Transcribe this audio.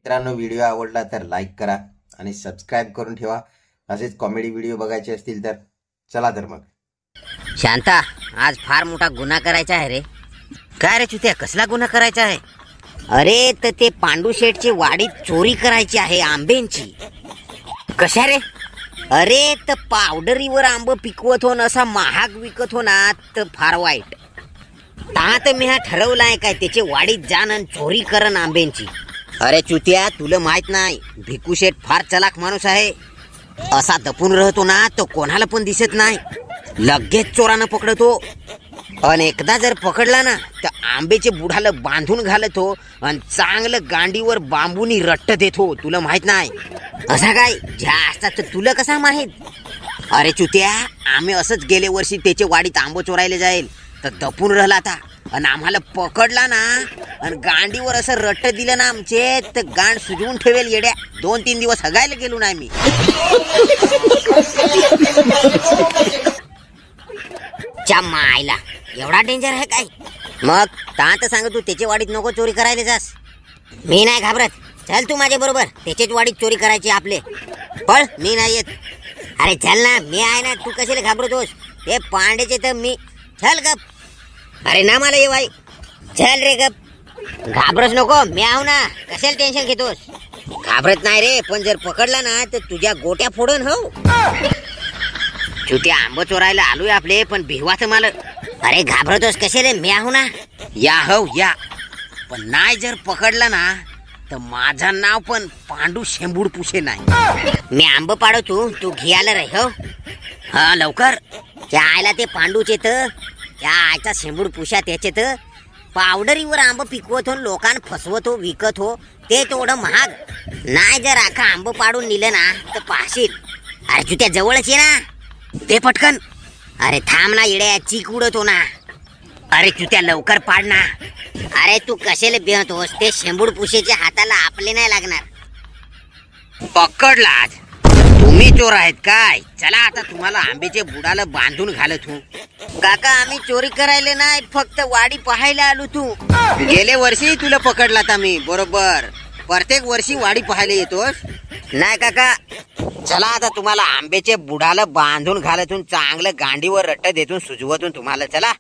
मित्रांनो, व्हिडिओ आवडला तर लाईक करा आणि सबस्क्राईब करून ठेवा. असेच कॉमेडी व्हिडिओ बघायचे असतील तर चला तर मग. शांता, आज फार मोठा गुन्हा करायचा आहे रे. काय रे चुत्या, कसला गुन्हा करायचा आहे? अरे तर ते पांडू शेठची वाडीत चोरी करायची आहे आंब्यांची. कशा रे? अरे तर पावडरीवर आंब पिकवत हो, असा महाग विकत हो ना, तर फार वाईट. तर मी हा ठरवलाय काय त्याचे वाडीत जाण आणि चोरी करन आंब्यांची. अरे चुत्या, तुला माहित नाही, भिकू शेठ फार चलाक माणूस आहे. असा दपून राहतो ना तो कोणाला पण दिसत नाही, लगेच चोरानं पकडतो. आणि एकदा जर पकडला ना तर आंब्याचे बुडाला बांधून घालतो आणि चांगलं गांडीवर बांबूनी रट्ट देतो. तुला माहित नाही असा काय जास्त तर तुला कसा माहित? अरे चुत्या, आम्ही असंच गेले वर्षी त्याचे वाडीत आंबो चोरायला जाईल तर दपून राहिला आता आणि आम्हाला पकडला ना आणि गांडीवर असं रट्ट दिलं ना आमचे, तर गांड सुजवून ठेवेल येड्या. 2-3 दिवस हगायला गेलो नाही मी. च्या मायला, एवढा डेंजर आहे काय? मग तर सांग, तू त्याच्या वाडीत नको चोरी करायला जास. मी नाही घाबरत, चल तू माझ्या बरोबर. त्याच्याच वाडीत चोरी करायची आपले. पण मी नाही येत. अरे चल ना, मी आहे ना, तू कशाला घाबरतोस? ते पांडेचे तर मी. चल गप. अरे ना मला ये बाई, चल रे गप. घाबरच नको, मी आहो ना, कशाला टेन्शन घेतोस? घाबरत नाही रे, पण जर पकडला ना तर तुझ्या गोट्या फोडून हो. छोटे आंब चोरायला आलोय आपले, पण भिवाचं मला. अरे घाबरतोस कशाला, मी आहो ना. या हो या, पण नाही जर पकडला ना तर माझं नाव पण पांडू शेंबूड पुशे नाही. मी आंब पाडतो, तू घ्यायला रे. हो हा लवकर. त्या आयला ते पांडूचे तर त्या आयचा शेंबूड पुशा त्याचे तर पावडरीवर आंब पिकवत हो, लोकांना फसवत हो, विकत हो. ते तेवढं महाग नाही. जर आखा आंब पाडून नेलं ना तर पाशील. अरे तू त्या जवळच ये ना, ते पटकन. अरे थांब ना येड्या, चीक उडतो ना. अरे तू त्या लवकर पाड ना. अरे तू कशाला बिहतोस? ते शेंबूड पुशेच्या हाताला आपले नाही लागणार. पकडला आज. तुम्ही चोर आहेत काय? चला आता तुम्हाला आंब्याच्या बुडाला बांधून घालत हो. काका, आम्ही चोरी करायला नाही, फक्त वाडी पाहायला आलो. तू गेले वर्षी तुला पकडला था मी बरोबर. प्रत्येक वर्षी वाडी पाहायला येतोस नाही काका. चला आता तुम्हाला आंब्याच्या बुडाला बांधून घालतून चांगलं गांडीवर रट्ट देतून सुजवतून तुम्हाला. चला.